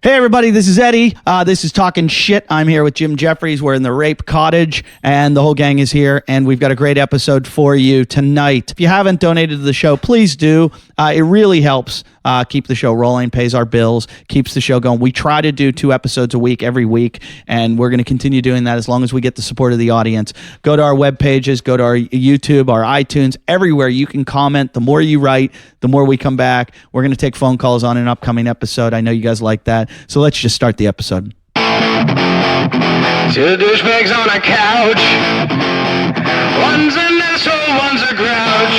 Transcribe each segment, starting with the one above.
Hey everybody, this is Eddie. This is Talking Shit. I'm here with Jim Jeffries. We're in the Rape Cottage, and the whole gang is here, and we've got a great episode for you tonight. If you haven't donated to the show, please do. It really helps keep the show rolling, pays our bills, keeps the show going. We try to do 2 episodes a week every week, and we're going to continue doing that as long as we get the support of the audience. Go to our web pages, go to our YouTube, our iTunes, everywhere you can comment. The more you write, the more we come back. We're going to take phone calls on an upcoming episode. I know you guys like that. So let's just start the episode. 2 douchebags on a couch. One's an asshole, one's a grouch.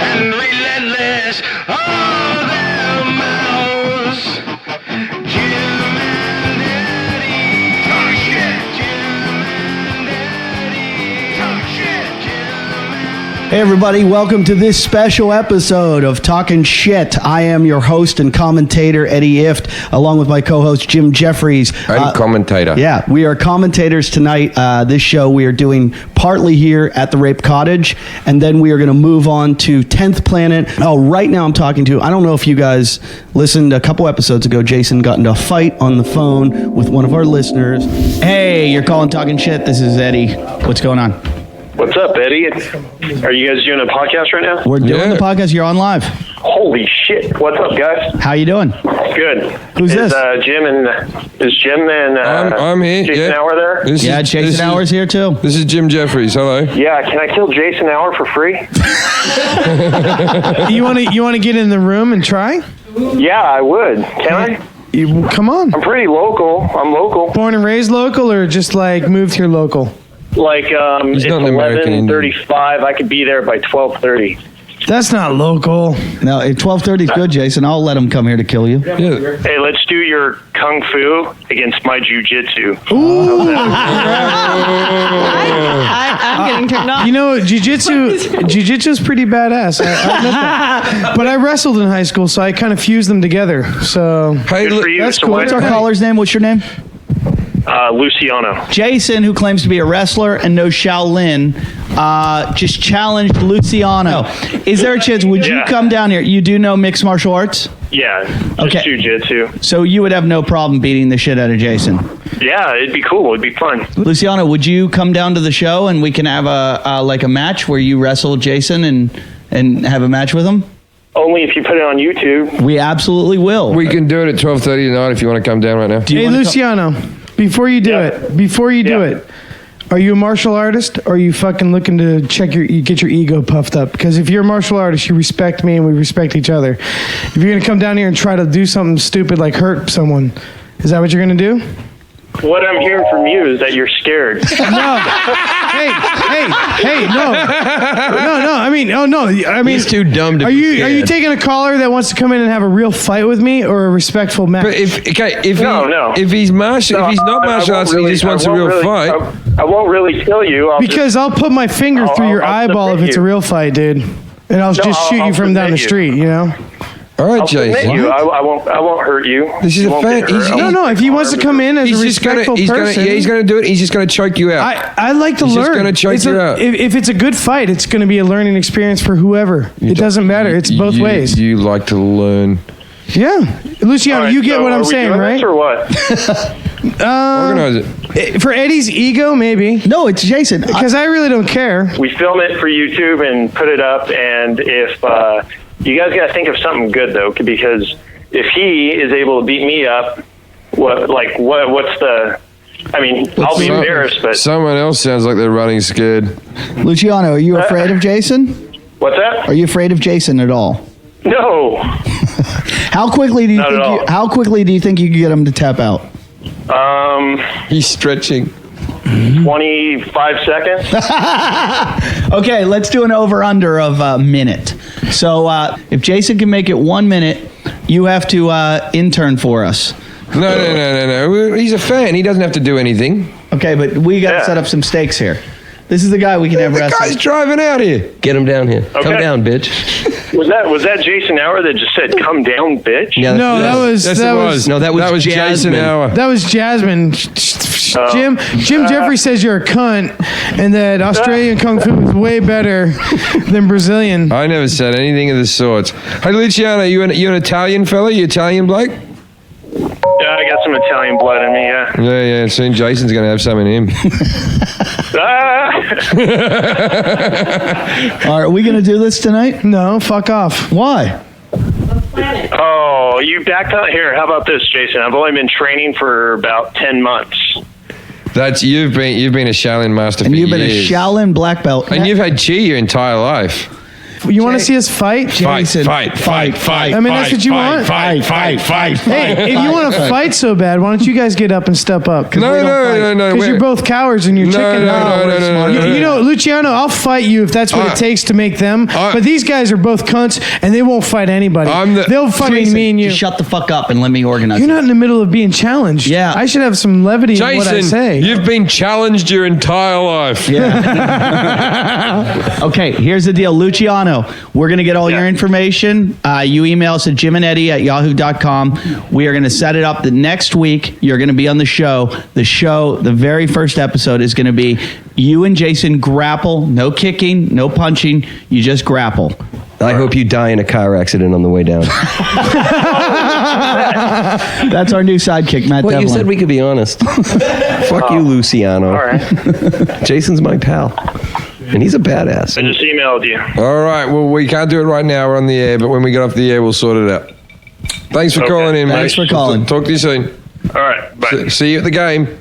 And relentless, all their mouths. Jim and Eddie. Talk shit. Jim and Eddie. Talk shit. Hey everybody, welcome to this special episode of Talking Shit. I am your host and commentator, Eddie Ift, along with my co-host, Jim Jeffries. I'm commentator. Yeah, we are commentators tonight. This show we are doing partly here at the Rape Cottage, and then we are going to move on to 10th Planet. Oh, right now I'm talking to, I don't know if you guys listened a couple episodes ago, Jason got into a fight on the phone with one of our listeners. Hey, you're calling Talking Shit. This is Eddie. What's going on? What's up, Eddie? Are you guys doing a podcast right now? We're doing the podcast. You're on live. Holy shit! What's up, guys? How you doing? Good. Who's this? Is Jim and I'm here. Jason Hour there? Jason Hour's here too. This is Jim Jeffries. Hello. Yeah. Can I kill Jason Hour for free? You want to get in the room and try? Yeah, I would. Can I? Come on. I'm pretty local. I'm local. Born and raised local, or just like moved here local? Like it's not an American Indian. 11:35. I could be there by 12:30. That's not local. No, at 12:30 is good, Jason. I'll let him come here to kill you. Yeah. Hey, let's do your kung fu against my jujitsu. I'm getting turned on. You know, jiu-jitsu is pretty badass. I admit that. But I wrestled in high school, so I kind of fused them together. So Hey, Good for you. that's So cool. why- What's our caller's name? What's your name? Luciano. Jason, who claims to be a wrestler and knows Shaolin, just challenged Luciano. Is there a chance? Would you Yeah. come down here? You do know mixed martial arts? Yeah. Okay. Just jujitsu. So you would have no problem beating the shit out of Jason. Yeah, it'd be cool. It'd be fun. Luciano, would you come down to the show and we can have a match where you wrestle Jason and have a match with him? Only if you put it on YouTube. We absolutely will. We can do it at 12:30 tonight if you want to come down right now. Do you hey, wanna Luciano, before you do Yeah. it, are you a martial artist, or are you fucking looking to get your ego puffed up? Because if you're a martial artist, you respect me and we respect each other. If you're gonna come down here and try to do something stupid like hurt someone, is that what you're gonna do? What I'm hearing from you is that you're scared. No. Hey, no. I mean, He's too dumb to Are be you scared. taking a caller that wants to come in and have a real fight with me, or a respectful match? But if No. if he's No, not I martial won't arts and he really- just wants I a won't real really- fight, I won't really kill you. Because I'll put my finger through your I'll eyeball if submit it's a you. real fight, dude. And I'll just shoot I'll you from down the submit you. street, you know? all right, I'll submit Jason. you. I won't hurt you. This is You a won't fan. get hurt. He's- No, if he wants to come in as a He's just gonna, respectful person. he's gonna do it. He's just gonna choke you out. I like to He's learn. just gonna choke you out. If it's a good fight, it's going to be a learning experience for whoever. It doesn't matter. It's both ways. You like to learn. Yeah. Luciano, All right, you get so what are I'm we saying, doing right? this or what? Organize it. For Eddie's ego, maybe. No, it's Jason. Because I really don't care. We film it for YouTube and put it up. And if you guys got to think of something good though, because if he is able to beat me up, what's the? I mean, I'll be embarrassed, but Someone else sounds like they're running scared. Luciano, are you afraid of Jason? what's that? Are you afraid of Jason at all? No. How quickly do you Not at all. How quickly do you think you can get him to tap out? He's stretching. 25 seconds. Okay, let's do an over-under of a minute. So if Jason can make it 1 minute, you have to intern for us. No. He's a fan. He doesn't have to do anything. Okay, but we got to Yeah. set up some stakes here. This is the guy we can have The wrestle. guy's driving out here. Get him down here. Come Okay. down, bitch. Was that Jason Hour that just said "come down, bitch"? Yeah, No, that was Yes, that it was No, that was Jason Jasmine. Hour. that was Jasmine. Jim Jeffrey says you're a cunt, and that Australian kung fu is way better than Brazilian. I never said anything of the sorts. Hey, Luciano, you an Italian fella? You Italian bloke? Yeah, I got some Italian blood in me. Yeah. Yeah. Soon Jason's going to have some in him. Are we going to do this tonight? No, fuck off. Why? Oh, you backed out here. How about this, Jason? I've only been training for about 10 months. That's you've been a Shaolin master for And you've been years. a Shaolin black belt. And you've had chi your entire life. You want to see us fight? Jason, fight. I mean, that's what you want? Fight. Hey, if you want to fight so bad, why don't you guys get up and step up? No. Because you're both cowards and you're chicken. No. You know, Luciano, I'll fight you if that's what it takes to make them. But these guys are both cunts and they won't fight anybody. They'll fucking me and you. Just shut the fuck up and let me organize You're it. not in the middle of being challenged. Yeah. I should have some levity in what I say. Jason, you've been challenged your entire life. Yeah. Okay, here's the deal. Luciano, we're going to get all your information. You email us at jimandeddy@yahoo.com. We are going to set it up the next week. You're going to be on the show. The very first episode is going to be you and Jason grapple. No kicking, no punching. You just grapple. I hope you die in a car accident on the way down. That's our new sidekick, Matt Well, Devlin. you said we could be honest. Fuck you, Luciano. All right. Jason's my pal. And he's a badass. I just emailed you. All right. Well, we can't do it right now. We're on the air, but when we get off the air, we'll sort it out. Thanks for calling in, mate. Thanks for calling. Talk to you soon. All right. Bye. See you at the game.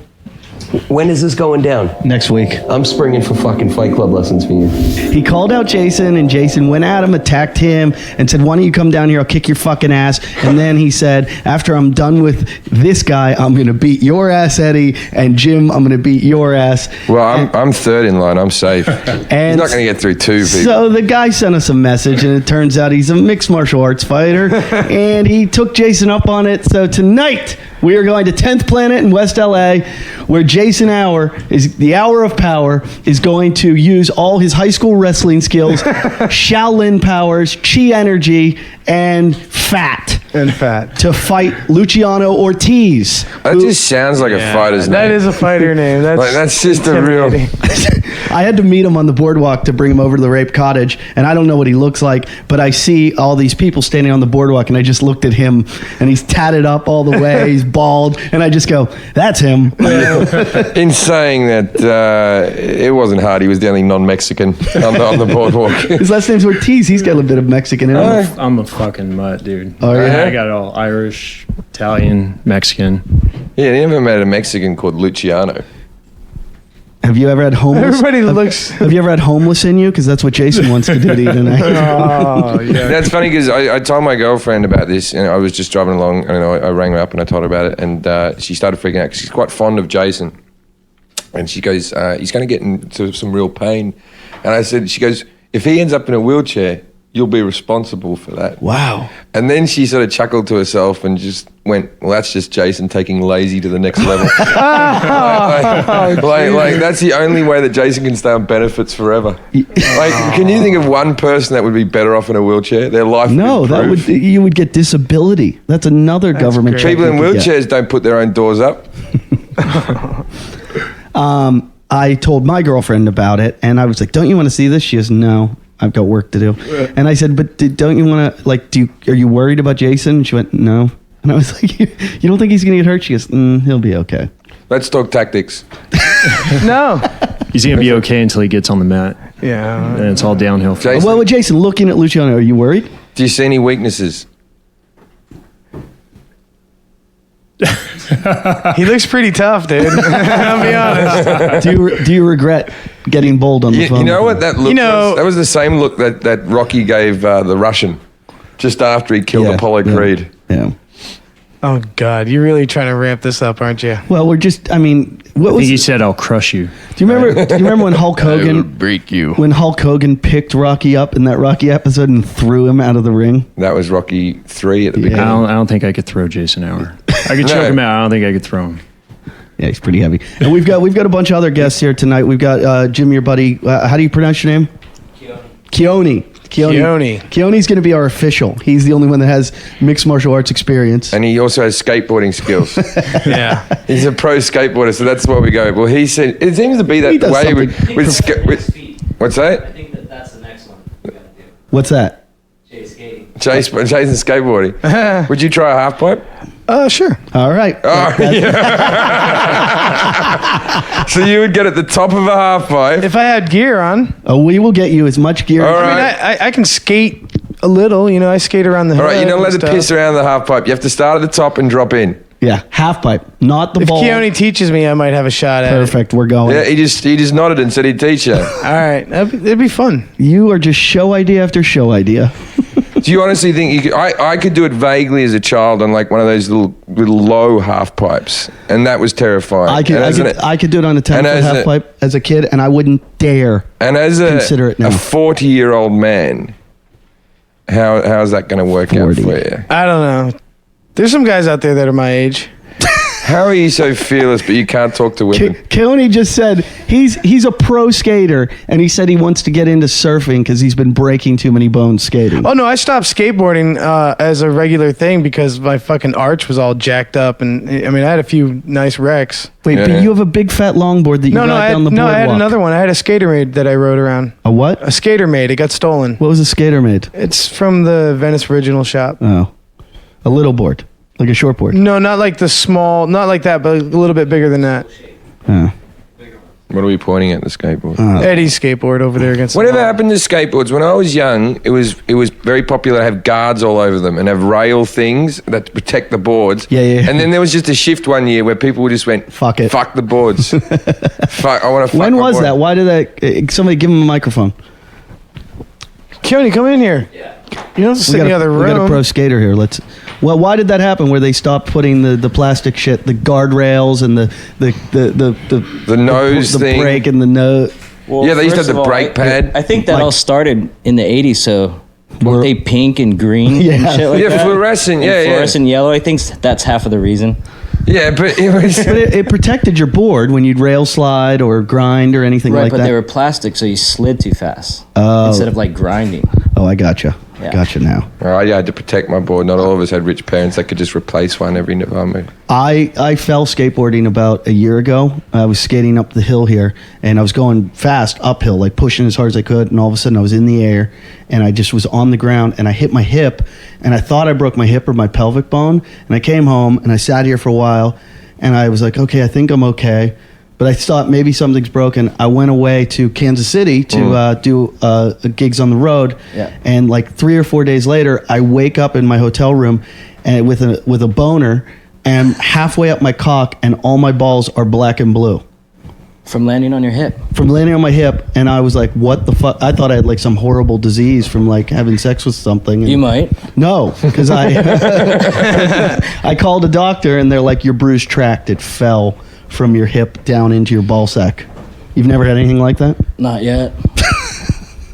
When is this going down? Next week. I'm springing for fucking Fight Club lessons for you. He called out Jason, and Jason went at him, attacked him, and said, "Why don't you come down here? I'll kick your fucking ass." And then he said, "After I'm done with this guy, I'm going to beat your ass, Eddie, and Jim, I'm going to beat your ass." Well, I'm third in line. I'm safe. He's And not going to get through two people. So the guy sent us a message, and it turns out he's a mixed martial arts fighter, and he took Jason up on it. So tonight, we are going to 10th Planet in West LA, where Jason Hour is the Hour of Power, is going to use all his high school wrestling skills, Shaolin powers, chi energy, and fat to fight Luciano Ortiz. That just sounds like a fighter's name. That is a fighter name. That's just a real. I had to meet him on the boardwalk to bring him over to the Rape Cottage, and I don't know what he looks like, but I see all these people standing on the boardwalk, and I just looked at him, and he's tatted up all the way, he's bald, and I just go, "That's him." In saying that, it wasn't hard. He was the only non-Mexican on the boardwalk. His last name's Ortiz. He's got a bit of Mexican in him. I'm a fucking mutt, dude. Oh, yeah? I got it all. Irish, Italian, Mexican. Yeah, they never met a Mexican called Luciano. Have you ever had homeless? Everybody looks. Have you ever had homeless in you? Because that's what Jason wants to do to you tonight. Oh, yeah. That's funny because I told my girlfriend about this, and I was just driving along, and I rang her up and I told her about it, and she started freaking out because she's quite fond of Jason, and she goes, "He's going to get into some real pain," and I said, she goes, "If he ends up in a wheelchair, you'll be responsible for that." Wow. And then she sort of chuckled to herself and just went, "Well, that's just Jason taking lazy to the next level." like that's the only way that Jason can stay on benefits forever. Like, can you think of one person that would be better off in a wheelchair? Their life No, would that improve. would you would get disability. That's another government. great. check People in you could get. wheelchairs don't put their own doors up. I told my girlfriend about it, and I was like, "Don't you want to see this?" She goes, "No, I've got work to do." And I said, "But don't you want to, like, are you worried about Jason?" And she went, "No." And I was like, "You don't think he's going to get hurt?" She goes, "He'll be okay." Let's talk tactics. No. He's gonna be okay until he gets on the mat, Yeah. and it's all downhill. From Jason, Well, with Jason, looking at Luciano, are you worried? do you see any weaknesses? He looks pretty tough, dude. I'll be honest. Do you regret getting bold on the phone? You know with what him? that look was? That was the same look that Rocky gave the Russian just after he killed Apollo Creed. Yeah. Oh, God. You're really trying to ramp this up, aren't you? Well, we're just. I mean, what I think was? he said, "I'll crush you." Do you remember when Hulk Hogan? break you. When Hulk Hogan picked Rocky up in that Rocky episode and threw him out of the ring? That was Rocky 3 at the I beginning. don't think I could throw Jason Hour. I could choke No. him out. I don't think I could throw him. Yeah, he's pretty heavy. And we've got a bunch of other guests here tonight. We've got Jim, your buddy. How do you pronounce your name? Keone. Keone's going to be our official. He's the only one that has mixed martial arts experience. And he also has skateboarding skills. Yeah. He's a pro skateboarder, so that's why we go. Well, he said it seems to be He that does way something. what's that? I think that's the next one we gotta do. What's that? Jay skating. Jason skateboarding. Would you try a half pipe? Sure. All right. Oh, So you would get at the top of a half pipe. If I had gear on, We will get you as much gear. All I mean, right. I can skate a little. You know, I skate around the All hood. right, you're not allowed and to stuff. piss around the half pipe. You have to start at the top and drop in. Yeah, half pipe, not the If bowl. Keone teaches me, I might have a shot at it. Perfect. We're going. Yeah, he just nodded and said he'd teach you. All right, it'd be fun. You are just show idea after show idea. Do you honestly think you could? I could do it vaguely as a child on like one of those little low half pipes, and that was terrifying. I could, And I as could, an- I could do it on a 10 and foot as half a- pipe as a kid, and I wouldn't dare. And as Consider it now. a 40-year-old man, how's that going to work 40. out for you? I don't know. There's some guys out there that are my age. How are you so fearless, but you can't talk to women? Keone just said he's a pro skater, and he said he wants to get into surfing because he's been breaking too many bones skating. Oh no, I stopped skateboarding as a regular thing because my fucking arch was all jacked up, and I mean I had a few nice wrecks. Wait, Yeah. but you have a big fat longboard that you ride I down the boardwalk. I had another one. I had a Skater Maid that I rode around. A what? A Skater Maid. It got stolen. What was a skater made? It's from the Venice Original shop. Oh, a little board, like a short board. No, not like the small, not like that, but a little bit bigger than that. Oh. What are we pointing at, the skateboard? Eddie's skateboard over there against. Whatever the wall. happened to skateboards? When I was young, it was very popular to have guards all over them and have rail things that protect the boards. Yeah. And then there was just a shift one year where people just went, Fuck it. fuck the boards. Fuck, I want to fuck When my was board." that? Why did that? Somebody give him a microphone. Keone, come in here. You don't have to sit in the other we got a room. pro skater here. Well, why did that happen? Where they stopped putting the plastic shit, the guardrails and the nose the thing. brake and the nose. Well, Yeah, they used to first have of the all, brake pad. I think that Like- all started in the 80s, so We're- weren't they pink and green Yeah. and shit like Yeah, that? fluorescent, And yeah, yeah. fluorescent yellow. I think that's half of the reason. Yeah, but it was. But it protected your board when you'd rail slide or grind or anything Right, like but that. they were plastic, so you slid too fast Oh. instead of like grinding. Oh, I gotcha. Yeah. Gotcha now. I had to protect my board. Not all of us had rich parents that could just replace one every November. I fell skateboarding about a year ago. I was skating up the hill here, and I was going fast uphill, like pushing as hard as I could. And all of a sudden, I was in the air, and I just was on the ground, and I hit my hip, and I thought I broke my hip or my pelvic bone. And I came home, and I sat here for a while, and I was like, okay, I think I'm okay. But I thought maybe something's broken. I went away to Kansas City to do gigs on the road, Yeah. and like 3 or 4 days later, I wake up in my hotel room, and with a boner, and halfway up my cock, and all my balls are black and blue From landing on your hip. from landing on my hip. And I was like, "What the fuck?" I thought I had like some horrible disease from like having sex with something. And You might. no, because I called a doctor, and they're like, "Your bruise tract, it fell from your hip down into your ball sack." You've never had anything like that? Not yet.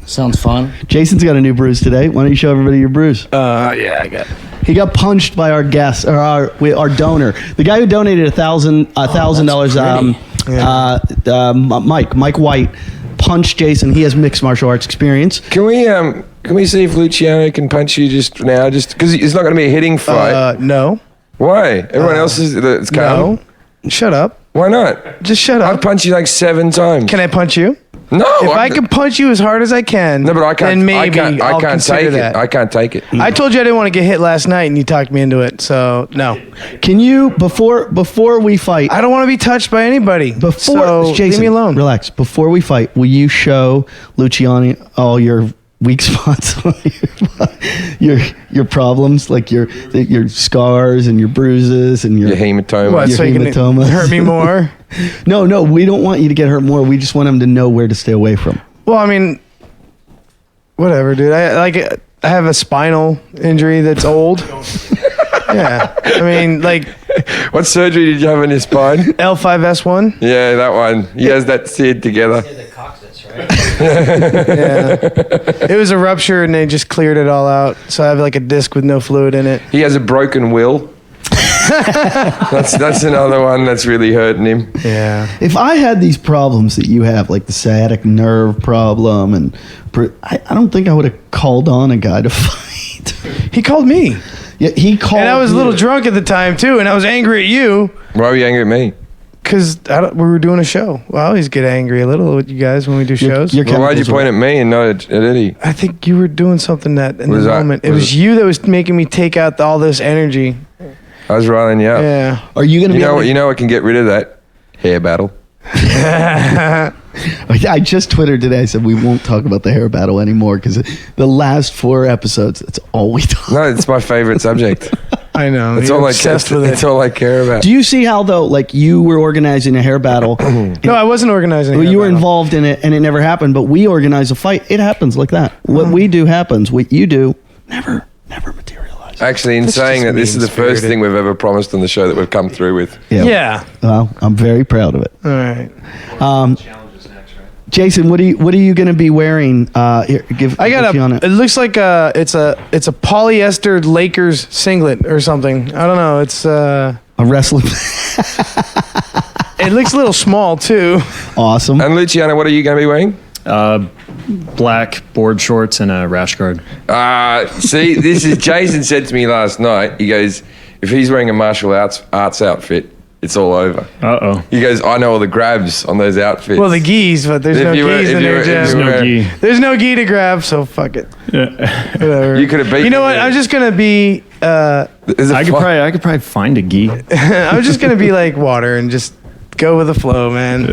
Sounds fun. Jason's got a new bruise today. Why don't you show everybody your bruise? Yeah, I got. He got punched by our guest or our donor, the guy who donated $1,000. Mike White punched Jason. He has mixed martial arts experience. Can we see if Luciano can punch you just now? Just because it's not going to be a hitting fight. No. Why? Everyone else is it's calm. No. Shut up. Why not? Just shut I've up. punched you like 7 times. Can I punch you? No. If I can punch you as hard as I can, No, but I can't. then maybe I I'll can't consider take that. it. I can't take it. I told you I didn't want to get hit last night, and you talked me into it. So no, Can you before we fight? I don't want to be touched by anybody. Before so Jason, leave me alone. Relax. Before we fight, will you show Luciani all your weak spots, your problems, like your scars and your bruises and your Your hematoma. What? Your So you can hematomas. hurt me more? No, we don't want you to get hurt more. We just want him to know where to stay away from. Well, I mean, whatever, dude. I have a spinal injury that's old. Yeah, I mean, like What surgery did you have in your spine? L5S1. Yeah, that one. He has that seared together. The coccyx, right? Yeah, it was a rupture, and they just cleared it all out. So I have like a disc with no fluid in it. He has a broken will. That's another one that's really hurting him. Yeah. If I had these problems that you have, like the sciatic nerve problem, and I don't think I would have called on a guy to fight. He called me, Yeah, he called. and I was a little you. drunk at the time too, and I was angry at you Why were you angry at me? because we were doing a show. Well, I always get angry a little with you guys when we do shows. your Well, why'd you chemicals point were- at me and not at Eddie? I think you were doing something that in Was the I- moment. It was was it- you that was making me take out all this energy. I was riling you up. Yeah. Are you going to You be? know able what? to- You know what can get rid of that hair battle. I just Twittered today. I said we won't talk about the hair battle anymore because the last 4 episodes, that's all we talk. No, it's my favorite subject. I know. It's You're all obsessed with it's it. all I care about. Do you see how though? Like you were organizing a hair battle. No, I wasn't organizing. Well, that you were battle. involved in it, and it never happened. But we organize a fight; it happens like that. What we do happens. What you do never materializes. Actually, in That's saying just that, this is the mean-spirited. first thing we've ever promised on the show that we've come through with. Yeah. Well, I'm very proud of it. All right. Jason, what are you going to be wearing? Here, give. I got get you on it looks like it's a polyester Lakers singlet or something. I don't know. It's a wrestling. it looks a little small too. Awesome. And Luciano, what are you going to be wearing? Black board shorts and a rash guard. See, this is Jason said to me last night. He goes, if he's wearing a martial arts outfit, it's all over. Uh-oh. He goes, I know all the grabs on those outfits. Well, the geese, but there's If no you were- geese if in you there, were- if Jeff. you No were- gi. There's no gi to grab, so fuck it. Whatever. You could have beat You know me what? there. I'm just gonna be. There's a I could fi- probably find a gi. I'm just gonna be like water and just go with the flow, man.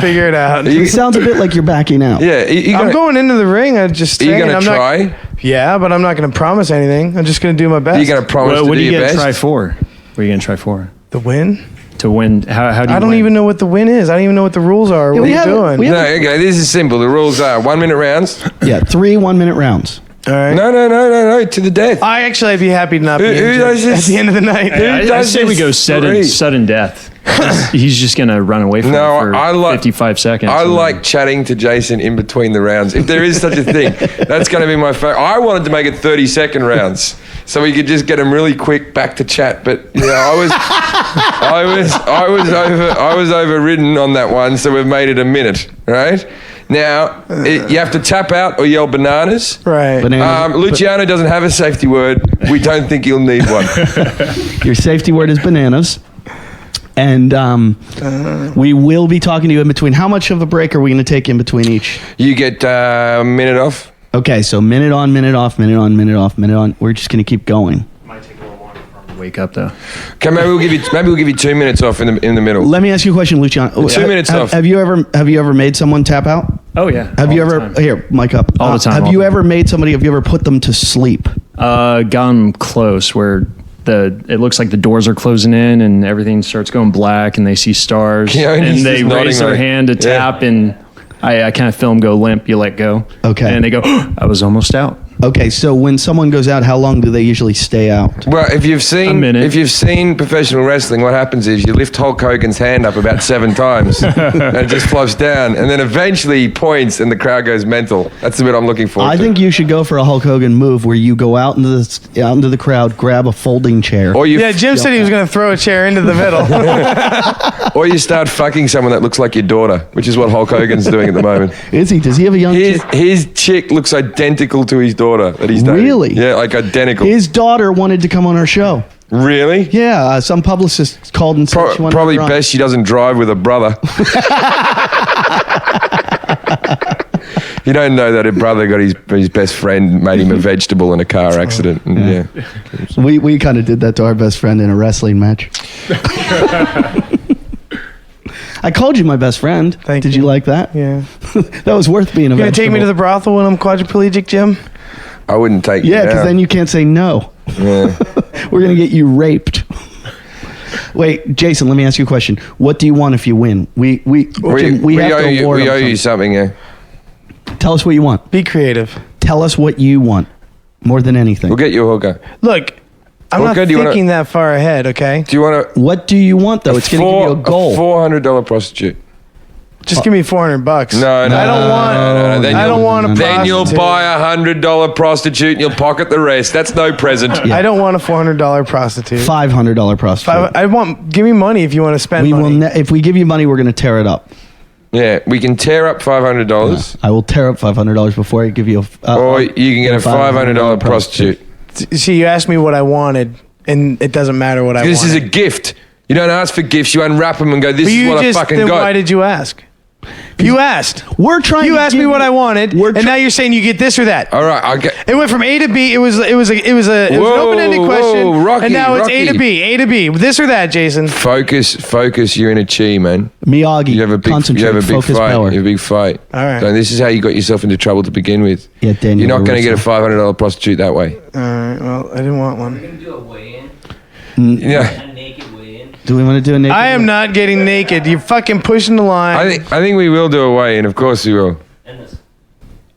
Figure it out. It sounds a bit like you're backing out. Yeah, I'm going into the ring. I just. Are you saying, going to I'm try? Not, yeah, but I'm not gonna promise anything. I'm just gonna do my best. Are you going to promise What to are do you your going to best? try for? What are you going to try for? the win? To win? How do you I don't win? even know what the win is. I don't even know what the rules are. Yeah, What we are you haven't- doing? we No, okay, this is simple. The rules are 1 minute rounds. Yeah, 3 1-minute rounds. All right. No, to the death. I'd be happy to not be Who injured does at this? the end of the night. I does say we this go three? sudden death. He's just going to run away from No, it for I like- 55 seconds. I and then- like chatting to Jason in between the rounds. If there is such a thing, that's going to be my favorite. I wanted to make it 30-second rounds so we could just get them really quick back to chat. But you know, I was overridden on that one, so we've made it a minute. Right now, you have to tap out or yell bananas. Right. Bananas. Luciano doesn't have a safety word. We don't think he'll need one. Your safety word is bananas. And we will be talking to you in between. How much of a break are we going to take in between each? You get a minute off. Okay, so minute on, minute off, minute on, minute off, minute on. We're just going to keep going. Might take a little longer for him to wake up, though. Okay, maybe we'll give you 2 minutes off in the middle. Let me ask you a question, Luciano. 2 minutes off. Have you ever made someone tap out? Oh, yeah. Have all you the ever time. here, mic up? All the time, Have all you the ever made somebody? Have you ever put them to sleep? Gotten close where it looks like the doors are closing in and everything starts going black and they see stars Yeah, and and he's they just nodding raise their like- hand to yeah. tap and I kind of feel them go limp. You let go. Okay. And they go, I was almost out. Okay, so when someone goes out, how long do they usually stay out? Well, if you've A minute. seen professional wrestling, what happens is you lift Hulk Hogan's hand up about 7 times, and it just flops down, and then eventually he points, and the crowd goes mental. That's the bit I'm looking for. I think you should go for a Hulk Hogan move where you go out into the crowd, grab a folding chair. Or you, Yeah, Jim said he was going to throw a chair into the middle. or you start fucking someone that looks like your daughter, which is what Hulk Hogan's doing at the moment. Is he? Does he have a young His, chick? his chick looks identical to his daughter that he's dating. Really? Yeah, like identical. His daughter wanted to come on our show. Really? Yeah, some publicist called and said she wanted Probably to run. best she doesn't drive with a brother. You don't know that her brother got his best friend made him a vegetable in a car accident. And yeah. We kind of did that to our best friend in a wrestling match. I called you my best friend. Thank Did you. you like that? Yeah. That was worth being a You going to take me to the vegetable. brothel when I'm quadriplegic, Jim? I wouldn't take Yeah, you because now. then you can't say no. Yeah. We're going to get you raped. Wait, Jason, let me ask you a question. What do you want if you win? We We have to owe award you him something, yeah. something. Tell us what you want. Be creative. Tell us what you want more than anything. We'll get you a hooker. Look, I'm Okay, not do you wanna- thinking that far ahead, okay? Do you want What do you want, though? It's going to give you a goal. $400 prostitute. Just give me $400. No. I don't want. No. Then I don't you'll- want a Then you'll prostitute. buy a $100 prostitute and you'll pocket the rest. That's no present. Yeah. I don't want a $400 prostitute. $500 prostitute. Give me money if you want to spend We will. money. If we give you money, we're going to tear it up. Yeah, we can tear up $500, I will tear up $500 before I give you a. or you can get a $500 prostitute. See, you asked me what I wanted, and it doesn't matter what I This is a wanted. gift. You don't ask for gifts. You unwrap them and go, "This But is you what just, I fucking then got." why did you ask? You asked. We're trying. You to asked give me what you- I wanted, We're and now you're saying you get this or that. All right, I'll get. It went from A to B. It was an Whoa, open-ended question, whoa, Rocky, and now it's A to Rocky. B. A to B. This or that, Jason. Focus. You're in a chi, man. Miyagi. You have a big, Concentrate. you have a big Focus fight. power. You have a big fight. All right. So this is how you got yourself into trouble to begin with. Yeah, Daniel You're not going to get a LaRusso. $500 prostitute that way. All right. Well, I didn't want one. gonna do a weigh-in, Yeah. a naked weigh-in. Do we want to do a naked? I am not getting naked. You're fucking pushing the line. I think we will do a weigh-in. Of course we will. And this.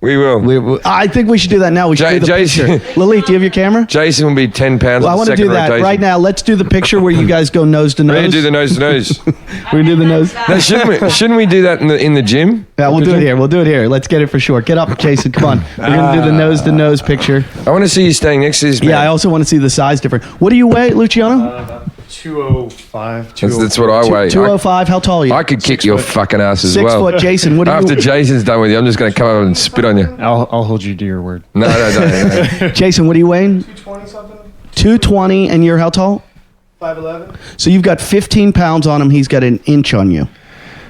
We will. I think we should do that now. We should do the Jason- picture. Lily, do you have your camera? Jason will be 10 pounds. Well, I on want to second do that rotation. right now. Let's do the picture where you guys go nose to We're nose. gonna do the nose to nose. We're gonna do the nose. No, shouldn't we do that in the gym? Yeah, we'll do it here. We'll do it here. Let's get it for sure. Get up, Jason. Come on. We're gonna do the nose to nose picture. I want to see you standing next to this man. Yeah, I also want to see the size difference. What do you weigh, Luciano? 205. That's what I weigh. 205. How tall are you? I could kick your fucking ass as 6 well. foot. Jason, what do After you? Jason's done with you, I'm just going to come over and spit on you. I'll hold you to your word. No. Jason, what are you weighing? 220 something. 220, and you're how tall? 5'11". So you've got 15 pounds on him. He's got an inch on you.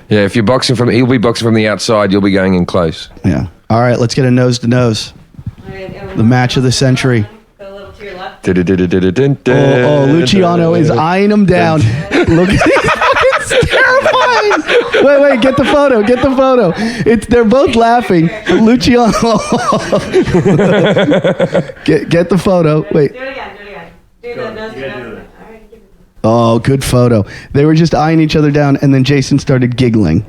Yeah, if you're boxing he'll be boxing from the outside. You'll be going in close. Yeah. All right, let's get a nose to nose. The match of the century. Go a little to your left. Oh, Luciano is eyeing him down. Look, it's terrifying. Wait, get the photo. Get the photo. They're both laughing. Luciano, get the photo. Wait. Do it again. Do the nose to nose. All right. Keep it. Oh, good photo. They were just eyeing each other down, and then Jason started giggling.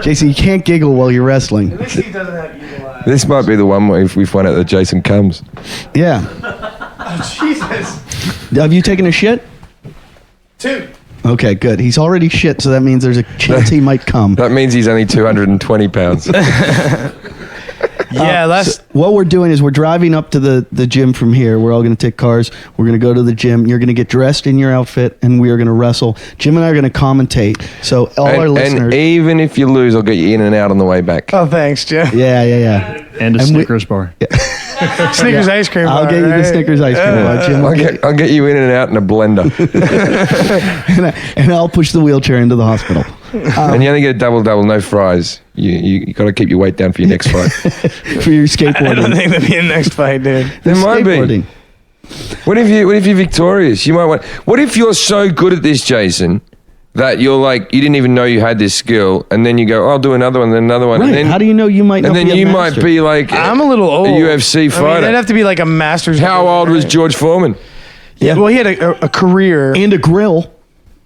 Jason, you can't giggle while you're wrestling. At least he doesn't have evil eyes. This might be the one where if we find out that Jason comes. Yeah. Jesus. Have you taken a shit? 2. Okay, good. He's already shit, so that means there's a chance he might come. That means he's only 220 pounds. Yeah, that's. So what we're doing is we're driving up to the gym from here. We're all going to take cars. We're going to go to the gym. You're going to get dressed in your outfit, and we are going to wrestle. Jim and I are going to commentate. So all our listeners. And even if you lose, I'll get you in and out on the way back. Oh, thanks, Jim. Yeah. And a And we- Snickers bar. Snickers ice cream. I'll bar, get you the right? Snickers ice cream bar, Jim. I'll get you in and out in a blender. and I'll push the wheelchair into the hospital. And you only get a double, no fries. You got to keep your weight down for your next fight. For your skateboarding. I don't think that'd be a next fight, dude. There might be. Skateboarding. What if you're victorious? You might want. What if you're so good at this, Jason, that you're like you didn't even know you had this skill, and then you go, I'll do another one, then another one, Right. and then How do you know you might not and then be a you master? might be like I'm a little old. a UFC fighter. I mean, that'd have to be like a master's. How old was Right. George Foreman? Yeah. Well, he had a career, And a grill.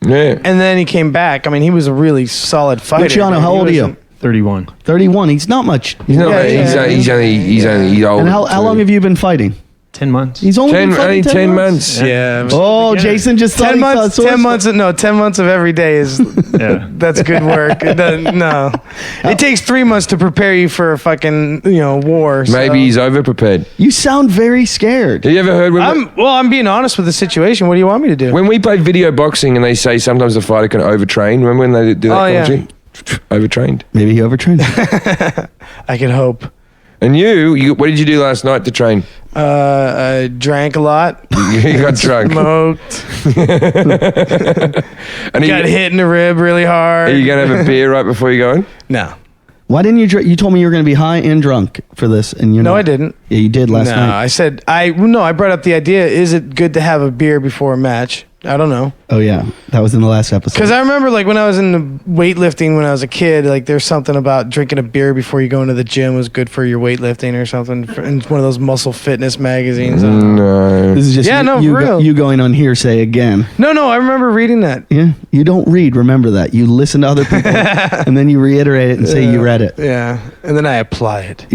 Yeah. and then he came back. I mean, he was a really solid fighter. Luciano, man. how He old are you? wasn't- 31. 31. He's not much. He's not. Yeah, he's only old. And how long have you been fighting? 10 months. He's only been Only fighting 10 months. Yeah. Oh, Jason just thought 10 he saw months. a source 10 months. No, 10 months of every day is. Yeah. That's good work. No, it takes 3 months to prepare you for a fucking war. So. Maybe he's over prepared. You sound very scared. Have you ever heard I'm being honest with the situation. What do you want me to do? when we play video boxing and they say sometimes the fighter can overtrain? Remember when they do that Oh, yeah. commentary? Overtrained. Maybe he overtrained. I could hope. And you, what did you do last night to train? I drank a lot. You got drunk. Smoked. And Got hit in the rib really hard. Are you going to have a beer right before you go in? No. Why didn't you? You told me you were going to be high and drunk for this, and you're No, not. I didn't. Yeah, you did last No, night. I said I brought up the idea. Is it good to have a beer before a match? I don't know. Oh yeah, that was in the last episode. Because I remember, like, when I was in the weightlifting when I was a kid, like, there's something about drinking a beer before you go into the gym was good for your weightlifting or something. In one of those muscle fitness magazines. No. This is just Yeah, no, you, for real. you going on hearsay again. No, I remember reading that. Yeah, you don't read. Remember that. You listen to other people, and then you reiterate it and say you read it. Yeah, and then I apply it.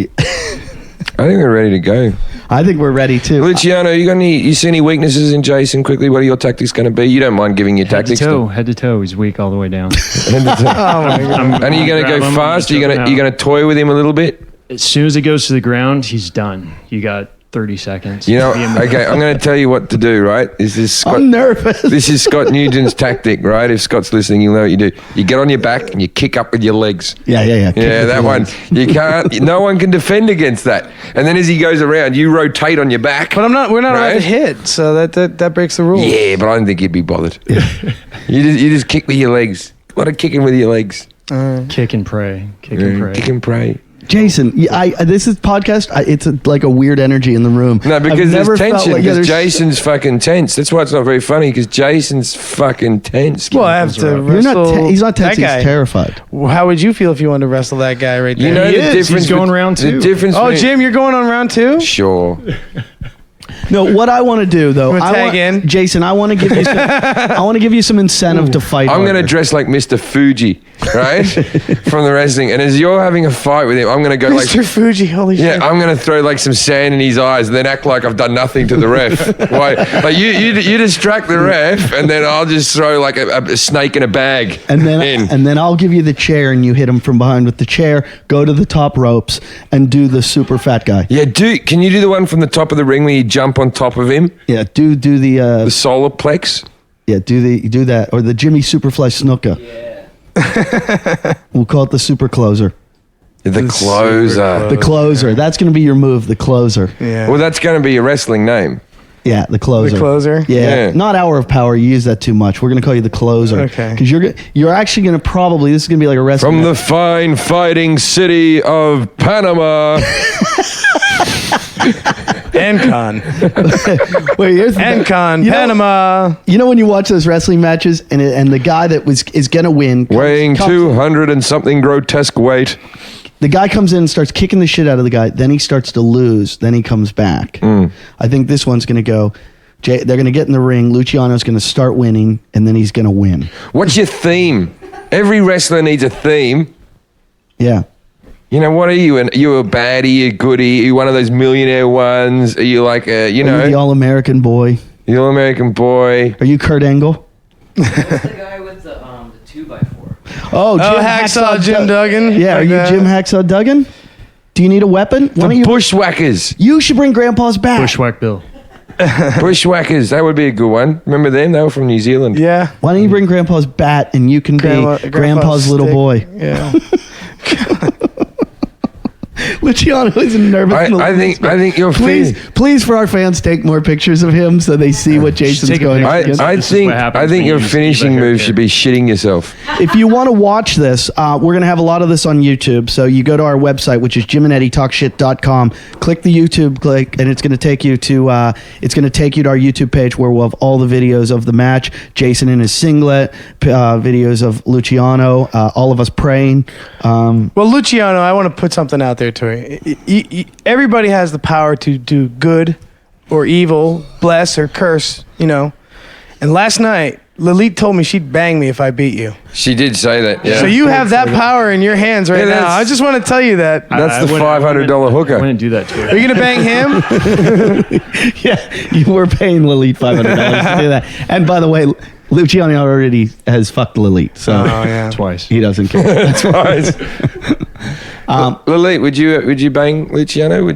I think we're ready to go. I think we're ready too. Luciano, you see any weaknesses in Jason quickly? What are your tactics going to be? You don't mind giving your Head to tactics toe. Head to toe. He's weak all the way down. Oh my god. And are you going to Grab go him, fast? Are you choke going him to out. toy with him a little bit? As soon as it goes to the ground, he's done. You got 30 seconds. You know, Be in the- okay, I'm going to tell you what to do, right? This is Scott. I'm nervous. This is Scott Nugent's tactic, right? If Scott's listening, you'll know what you do. You get on your back and you kick up with your legs. Yeah. Yeah, Kick with that your one. legs. You can't. No one can defend against that. And then as he goes around, you rotate on your back. But we're not allowed Right? to hit, so that breaks the rules. Yeah, but I don't think you'd be bothered. You just kick with your legs. A lot of kicking with your legs. Kick and pray. Kick and pray. Kick and pray. Jason, this is podcast. It's like a weird energy in the room. No, because I've never there's felt tension. like- yeah, Because there's- Jason's fucking tense. That's why it's not very funny. Because Jason's fucking tense. Well, I have to You're not. wrestle He's not tense. that guy. He's terrified. How would you feel if you wanted to wrestle that guy right there? You know He the is. difference. He's going bet- round The two. difference. Oh, between- Jim, you're going on round 2? Sure. No, what I want to do though, I'm gonna tag in. Jason. I want to give you. I want to give you some incentive to fight. I'm going to harder. dress like Mr. Fuji, right? From the wrestling. And as you're having a fight with him, I'm going to go like. Mr. Fuji, holy Yeah, shit. I'm gonna throw like some sand in his eyes and then act like I've done nothing to the ref. Why? Like you distract the ref and then I'll just throw like a snake in a bag And then, in. and then I'll give you the chair, and you hit him from behind with the chair. Go to the top ropes and do the super fat guy. Yeah, can you do the one from the top of the ring where you jump on top of him? Yeah, do the The solar plex? yeah, do that, or the Jimmy Superfly Snuka. Yeah. We'll call it the super closer. The closer. The closer. That's going to be your move. The closer. Yeah. Well, that's going to be your wrestling name. Yeah, the closer. The closer? Yeah. Yeah. Not Hour of Power. You use that too much. We're going to call you the closer. Okay. Because you're actually going to probably, this is going to be like a wrestling From the match. fine fighting city of Panama. Encon. Wait, here's the Encon, You know- Panama. You know when you watch those wrestling matches and the guy that is going to win weighing comes- 200 and something grotesque weight. The guy comes in and starts kicking the shit out of the guy. Then he starts to lose. Then he comes back. I think this one's going to go. They're going to get in the ring. Luciano's going to start winning, and then he's going to win. What's your theme? Every wrestler needs a theme. Yeah. You know, what are you? Are you a baddie, a goodie? Are you one of those millionaire ones? Are you like a, you Are you the know, All-American boy? the All-American boy? Are you Kurt Angle? The guy with the 2x4. Oh, Jim Hacksaw Jim Duggan. Yeah, are Like you that. Jim Hacksaw Duggan? Do you need a weapon? Why don't you? Bushwhackers. You should bring Grandpa's back. Bushwhack Bill. Bushwhackers. That would be a good one. Remember them? They were from New Zealand. Yeah. Why don't you bring Grandpa's bat and you can be Grandpa's little stick. boy? Yeah. Luciano is nervous. I think you're Please, for our fans, take more pictures of him so they see what Jason's take a going picture. on. against. I This is think what happens I think when your you use finishing the move hair should be shitting yourself. If you want to watch this, we're going to have a lot of this on YouTube. So you go to our website, which is jimandeddietalkshit.com. Click the YouTube click, and it's going to take you to our YouTube page where we'll have all the videos of the match. Jason in his singlet, videos of Luciano, all of us praying. Well, Luciano, I want to put something out there to you. Everybody has the power to do good or evil, bless or curse, you know. And last night, Lilith told me she'd bang me if I beat you. She did say that. Yeah. So you have that power in your hands right Yeah, now. that's- I just want to tell you that. That's the I $500 I hooker. wouldn't do that to Are you going to bang him? Yeah, you were paying Lilith $500 to do that. And by the way, Luciano already has fucked Lilith, so yeah. twice. he doesn't care. That's Right. Lily, would you bang Luciano?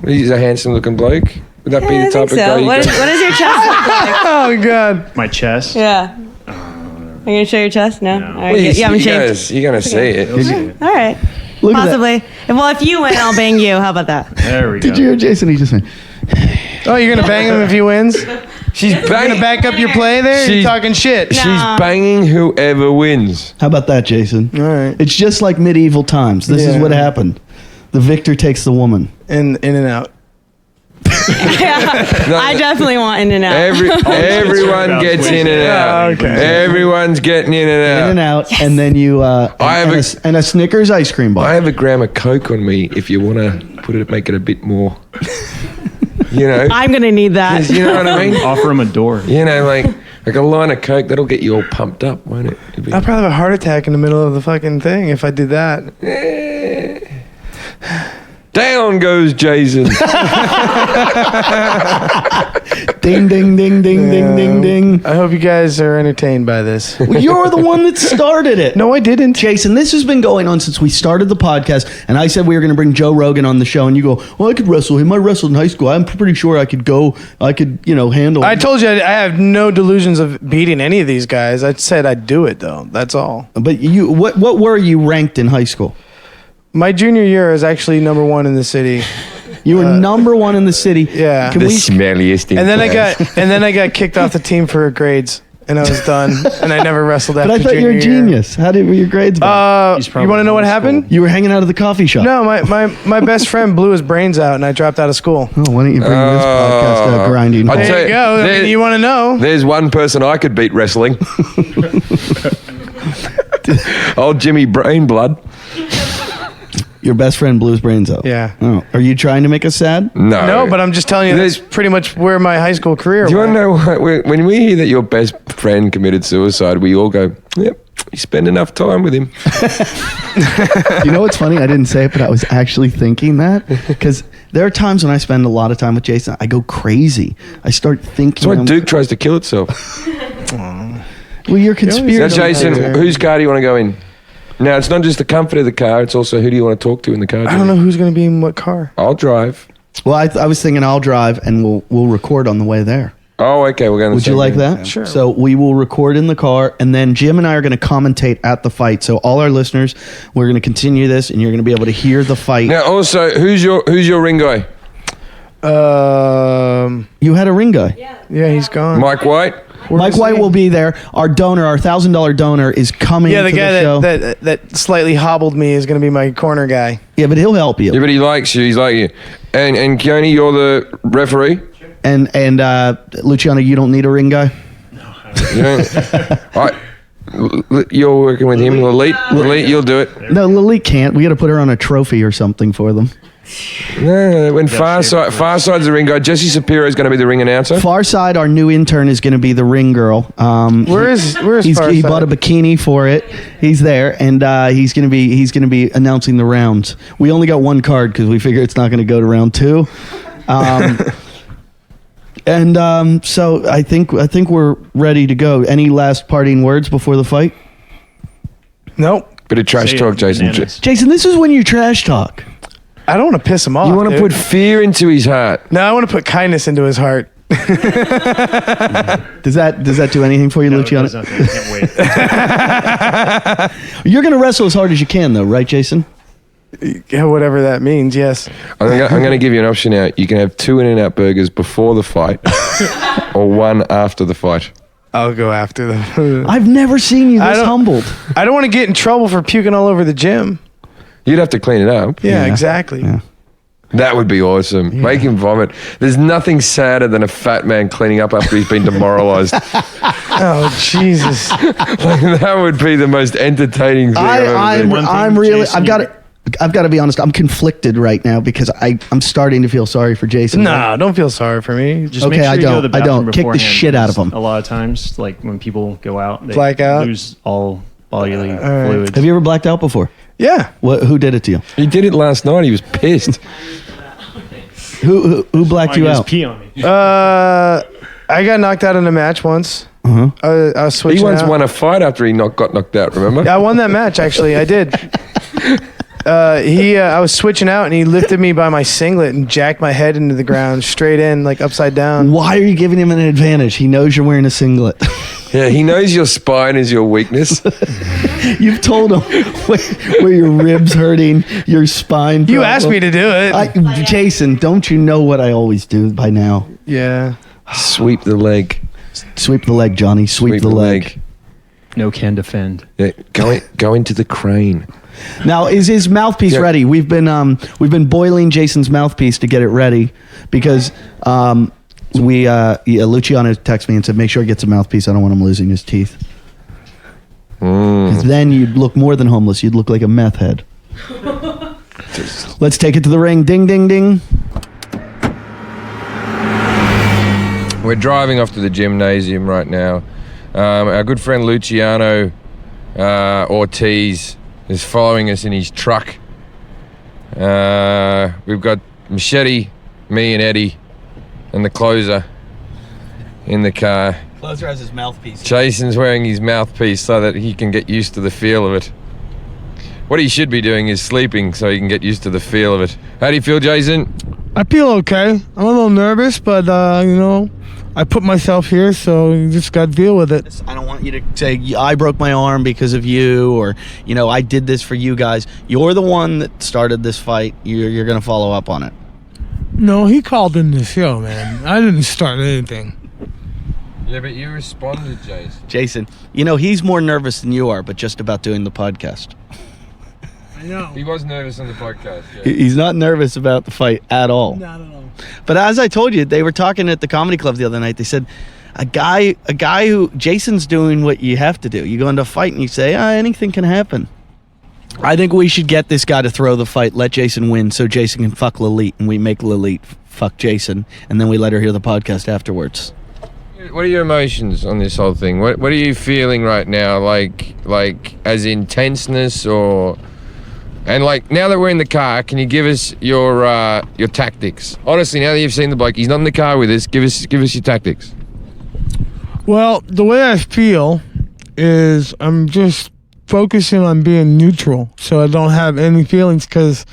He's a handsome looking bloke. Would that be Yeah, the I type think of guy so. you What go? does your chest look like? Oh, God. My chest. Yeah. Are you gonna show your chest? No. All right. Well, You haven't shaved. you're gonna see it. All right. Look at that. Possibly. Well, if you win, I'll bang you. How about that? There we go. Did you hear Jason? He just went, Oh, you're going to bang him if he wins? She's You're going to back up your play there? You're She's- talking shit. She's No. banging whoever wins. how about that, Jason? All right. It's just like medieval times. This is Yeah. what happened. The victor takes the woman. In and out. I definitely want in and out. Everyone gets in and out. okay. Everyone's getting in and out. In and out, and then you and a Snickers ice cream bar. I have a gram of Coke on me if you want to make it a bit more. You know, I'm gonna need that. you know what I mean. Offer him a door. You know, like a line of Coke that'll get you all pumped up, won't it? It'd be- I'll probably have a heart attack in the middle of the fucking thing if I did that. Down goes Jason. Ding, ding, ding, ding, ding, ding, ding. I hope you guys are entertained by this. Well, you're the one that started it. No, I didn't. Jason, this has been going on since we started the podcast, and I said we were going to bring Joe Rogan on the show, and you go, well, I could wrestle him. I wrestled in high school. I'm pretty sure I could handle I him. told you I have no delusions of beating any of these guys. I said I'd do it, though. That's all. But what were you ranked in high school? My junior year is actually number 1 in the city. You were number 1 in the city. Yeah. Can The we, smelliest. And then I got kicked off the team for grades. and I was done, and I never wrestled after But I thought you were a junior year. genius. How were your grades back? He's You probably want to know what homeschooled. happened? You were hanging out at the coffee shop. No, my best friend blew his brains out, and I dropped out of school. Oh, why don't you bring this podcast grinding? I'll home? tell There you go. I there- mean, you want to know? There's one person I could beat wrestling. Old Jimmy Brainblood. Your best friend blew his brains out. Yeah. Oh, are you trying to make us sad? No. No, but I'm just telling you, that's There's- pretty much where my high school career Do you want went. to know what, when we hear that your best friend committed suicide, we all go, yep, you spend enough time with him. You know what's funny? I didn't say it, but I was actually thinking that because there are times when I spend a lot of time with Jason, I go crazy. I start thinking. That's why Duke tries to kill itself. Well, you're conspiracy. Now, Jason, whose car do you want to go in? Now, it's not just the comfort of the car, it's also who do you want to talk to in the car. I don't know who's going to be in what car. I'll drive. Well, I was thinking I'll drive and we'll record on the way there. Oh, okay, we're going to Would you like that? Sure. So we will record in the car, and then Jim and I are going to commentate at the fight. So all our listeners, we're going to continue this, and you're going to be able to hear the fight. Now, also, who's your ring guy? You had a ring guy. Yeah, he's gone. Mike White? Mike White will be there. Our donor, our $1,000 donor, is coming. Yeah, the to guy the show. that slightly hobbled me is going to be my corner guy. Yeah, but he'll help you. Yeah, but he likes you. He's like you. And Keone, you're the referee? And Luciano, you don't need a ring guy. You don't? You're working with him, Lalit, you'll do it. No, Lily can't. We got to put her on a trophy or something for them. No, when Farside's the ring guy, Jesse Shapiro is going to be the ring announcer. Farside, our new intern, is going to be the ring girl. Where's He Farside? bought a bikini for it. He's there, and he's going to be announcing the rounds. We only got one card because we figure it's not going to go to round 2. So I think we're ready to go. Any last parting words before the fight? Nope. Bit of trash Say it, talk, Jason. bananas. Jason, this is when you trash talk. I don't want to piss him off. You want to dude. put fear into his heart. No, I want to put kindness into his heart. Does that do anything for you, No, Luciano? it does nothing. I can't wait. You're going to wrestle as hard as you can, though, right, Jason? Yeah, whatever that means. Yes. I'm going to give you an option now. You can have 2 In-N-Out burgers before the fight or 1 after the fight. I'll go after them. I've never seen you I this don't- humbled. I don't want to get in trouble for puking all over the gym. You'd have to clean it up. Yeah, exactly. Yeah. That would be awesome. Make him vomit. There's nothing sadder than a fat man cleaning up after he's been demoralized. Oh Jesus! That would be the most entertaining thing I've ever seen. I'm really. I've got to be honest. I'm conflicted right now because I'm starting to feel sorry for Jason. No, don't feel sorry for me. Just Okay, make sure I you go don't. to the I don't. bathroom Kick the beforehand, shit out of because 'em. A lot of times, like when people go out, they Black out? lose all bodily right. fluids. Have you ever blacked out before? Yeah. Who did it to you? He did it last night. He was pissed. Who blacked Why you you just out? pee on me? I got knocked out in a match once. Uh-huh. I was switching He once out. won a fight after he got knocked out, remember? Yeah, I won that match actually. I did. I was switching out and he lifted me by my singlet and jacked my head into the ground straight in, like upside down. Why are you giving him an advantage? He knows you're wearing a singlet. Yeah, he knows your spine is your weakness. You've told him where your ribs hurting, your spine. You problem. asked me to do it. Jason, don't you know what I always do by now? Yeah. Sweep the leg. Sweep the leg, Johnny. Sweep the leg. No can defend. Yeah, go into the crane. Now, is his mouthpiece Yeah. ready? We've been boiling Jason's mouthpiece to get it ready because Luciano texted me and said, make sure he gets a mouthpiece. I don't want him losing his teeth. 'Cause then you'd look more than homeless. You'd look like a meth head. Let's take it to the ring. Ding, ding, ding. We're driving off to the gymnasium right now. Our good friend Luciano Ortiz is following us in his truck. We've got Machete, me and Eddie, and the closer in the car. Closer has his mouthpiece. Jason's wearing his mouthpiece so that he can get used to the feel of it. What he should be doing is sleeping so he can get used to the feel of it. How do you feel, Jason? I feel okay. I'm a little nervous, but I put myself here, so you just got to deal with it. I don't want you to say I broke my arm because of you, or I did this for you guys. You're the one that started this fight. You're going to follow up on it. No, he called in the show, man. I didn't start anything. Yeah, but you responded, Jason. Jason, you know, he's more nervous than you are, but just about doing the podcast. I know. He was nervous on the podcast. Yeah. He's not nervous about the fight at all. Not at all. But as I told you, they were talking at the comedy club the other night. They said, a guy who, Jason's doing what you have to do. You go into a fight and you say, anything can happen. I think we should get this guy to throw the fight, let Jason win, so Jason can fuck Lilith, and we make Lilith fuck Jason, and then we let her hear the podcast afterwards. What are your emotions on this whole thing? What are you feeling right now? Like as in tenseness or... And like, now that we're in the car, can you give us your tactics? Honestly, now that you've seen the bloke, he's not in the car with us. Give us your tactics. Well, the way I feel is I'm just focusing on being neutral, so I don't have any feelings. Because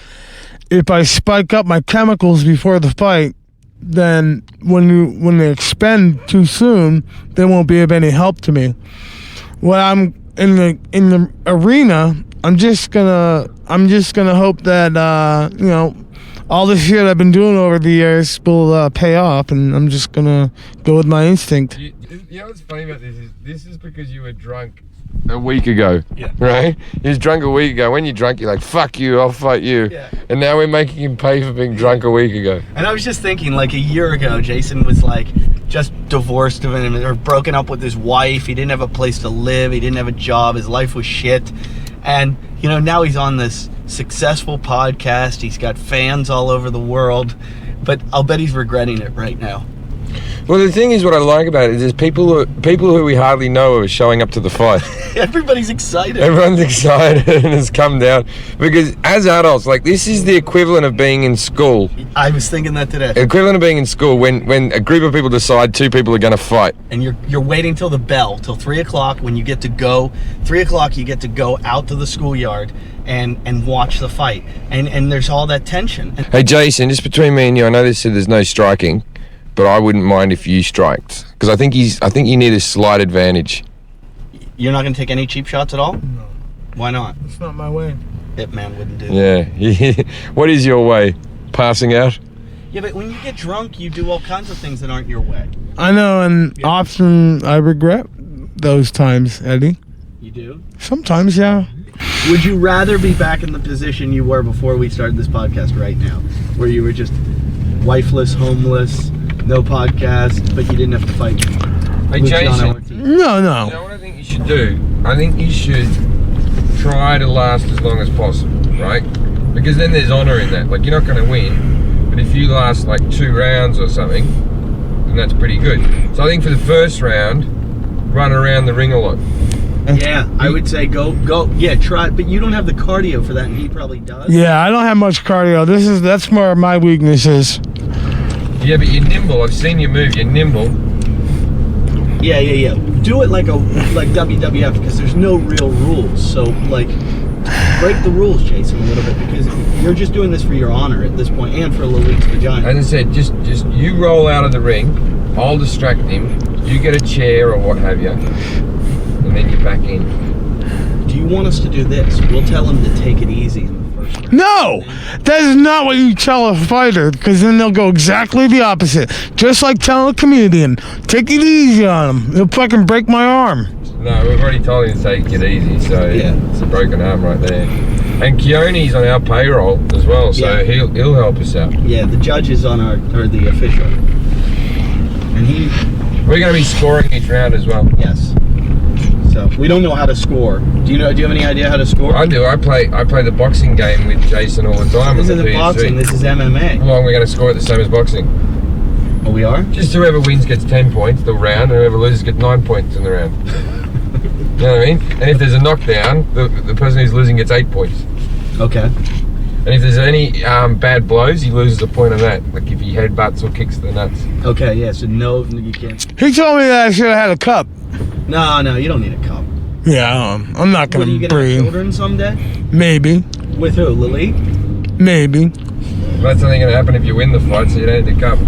if I spike up my chemicals before the fight, then when they expend too soon, they won't be of any help to me. When I'm in the arena, I'm just gonna hope that you know, all the shit I've been doing over the years will pay off, and I'm just gonna go with my instinct. You know what's funny about this is because you were drunk a week ago, right? He was drunk a week ago. When you're drunk, you're like, fuck you, I'll fight you. Yeah. And now we're making him pay for being drunk a week ago. And I was just thinking, like a year ago, Jason was like just divorced of him or broken up with his wife. He didn't have a place to live. He didn't have a job. His life was shit. And, you know, now he's on this successful podcast. He's got fans all over the world. But I'll bet he's regretting it right now. Well, the thing is, what I like about it is there's people who we hardly know are showing up to the fight. Everybody's excited. Everyone's excited and has come down. Because as adults, like, this is the equivalent of being in school. I was thinking that today. Equivalent of being in school when a group of people decide two people are going to fight. And you're waiting till the bell, till 3 o'clock when you get to go. 3 o'clock you get to go out to the schoolyard and watch the fight. And there's all that tension. Hey, Jason, just between me and you, I know they said there's no striking, but I wouldn't mind if you striked. Because I think you need a slight advantage. You're not going to take any cheap shots at all? No. Why not? It's not my way. Hitman wouldn't do that. Yeah. What is your way? Passing out? Yeah, but when you get drunk, you do all kinds of things that aren't your way. I know, and often I regret those times, Eddie. You do? Sometimes, yeah. Would you rather be back in the position you were before we started this podcast right now, where you were just wifeless, homeless, no podcast, but you didn't have to fight? Hey, Luciano Jason. Ortiz? No. You know what I think you should do? I think you should try to last as long as possible, right? Because then there's honour in that. Like, you're not going to win, but if you last like 2 rounds or something, then that's pretty good. So I think for the first round, run around the ring a lot. Yeah, I would say go. Yeah, try. But you don't have the cardio for that, and he probably does. Yeah, I don't have much cardio. That's where my weakness is. Yeah, but you're nimble. I've seen you move. You're nimble. Yeah. Do it like WWF, because there's no real rules. So like, break the rules, Jason, a little bit, because you're just doing this for your honor at this point, and for Lilith's vagina. As I said, just you roll out of the ring. I'll distract him. You get a chair or what have you, and then you're back in. Do you want us to do this? We'll tell him to take it easy in the first round. No! That is not what you tell a fighter, because then they'll go exactly the opposite. Just like telling a comedian, take it easy on him. He'll fucking break my arm. No, we've already told him to take it easy, so Yeah. it's a broken arm right there. And Keone's on our payroll as well, so Yeah. he'll help us out. Yeah, the judge is on the official, and he. We're going to be scoring each round as well. Yes. So we don't know how to score. Do you have any idea how to score? I do. I play the boxing game with Jason all the time. This on the isn't PSC. boxing. This is MMA. Well, we're going to score it the same as boxing. Oh, we are? Just whoever wins gets 10 points the round, and whoever loses gets 9 points in the round. You know what I mean? And if there's a knockdown, the person who's losing gets 8 points. Okay. And if there's any bad blows, he loses a point on that. Like if he headbutts or kicks the nuts. Okay, yeah, so no, you can't. He told me that I should have had a cup. No, you don't need a cup. Yeah, I'm not What, are you gonna going to have breathe. children someday? Maybe. With who, Lily? Maybe. Well, that's only going to happen if you win the fight, so you don't need a cup.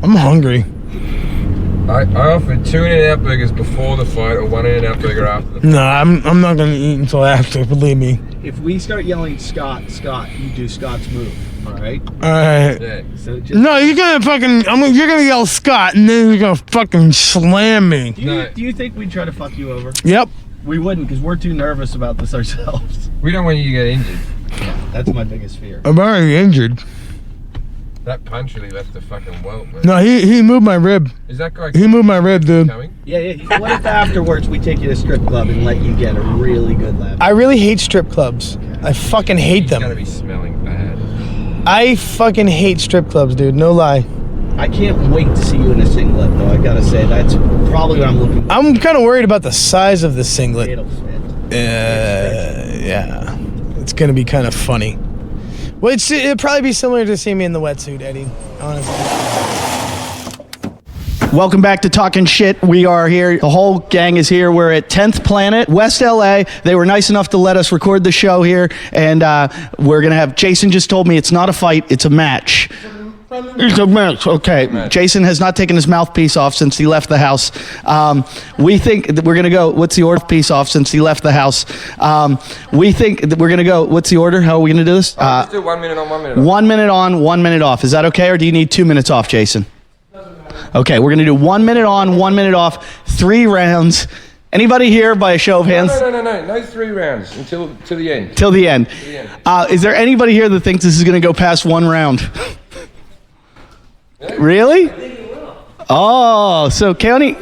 I'm hungry. I offered 2 In-N-Out burgers before the fight or 1 In-N-Out burger after the fight. No, I'm not gonna eat until after. Believe me. If we start yelling Scott, you do Scott's move. All right. All right. Yeah. So just, No, you're gonna yell Scott, and then you're gonna fucking slam me. do you think we'd try to fuck you over? Yep. We wouldn't, because we're too nervous about this ourselves. We don't want you to get injured. That's my biggest fear. I'm already injured. That punch really left the fucking welt, man. No, he moved my rib. Is that guy He moved my rib, dude. coming? Yeah. What if afterwards we take you to a strip club and let you get a really good lap? I really hate strip clubs. I fucking hate He's gonna them. be smelling bad. I fucking hate strip clubs, dude. No lie. I can't wait to see you in a singlet, though. I gotta say, that's probably what I'm looking for. I'm kind of worried about the size of the singlet. It'll fit. Yeah. It's gonna be kind of funny. Well, it'd probably be similar to seeing me in the wetsuit, Eddie. Honestly. Welcome back to Talking Shit. We are here. The whole gang is here. We're at 10th Planet, West LA. They were nice enough to let us record the show here. And we're going to have, Jason just told me it's not a fight, it's a match. It's a match. Okay. Jason has not taken his mouthpiece off since he left the house. We think that we're going to go, what's the order? Piece off since he left the house. We think that we're going to go, what's the order? How are we going to do this? Let's do 1 minute on, 1 minute off. 1 minute on, 1 minute off. Is that okay, or do you need 2 minutes off, Jason? Okay, we're going to do 1 minute on, 1 minute off, 3 rounds. Anybody here by a show of hands? No 3 rounds until to the end. Till the end. Is there anybody here that thinks this is going to go past 1 round? Really? Oh, so Keone,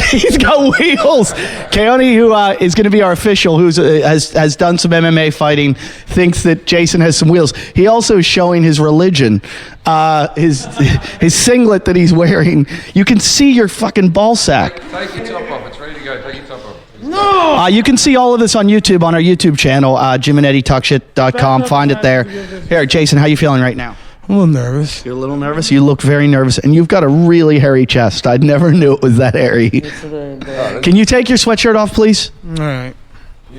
he's got wheels. Keone, who is going to be our official, who has done some MMA fighting, thinks that Jason has some wheels. He also is showing his religion. His singlet that he's wearing. You can see your fucking ball sack. Take your top off. It's ready to go. Take your top off. You can see all of this on YouTube, on our YouTube channel, JimandEddieTalkShit.com. Find it there. Here, Jason, how you feeling right now? I'm a little nervous. You're a little nervous? You look very nervous, and you've got a really hairy chest. I never knew it was that hairy. Can you take your sweatshirt off, please? All right.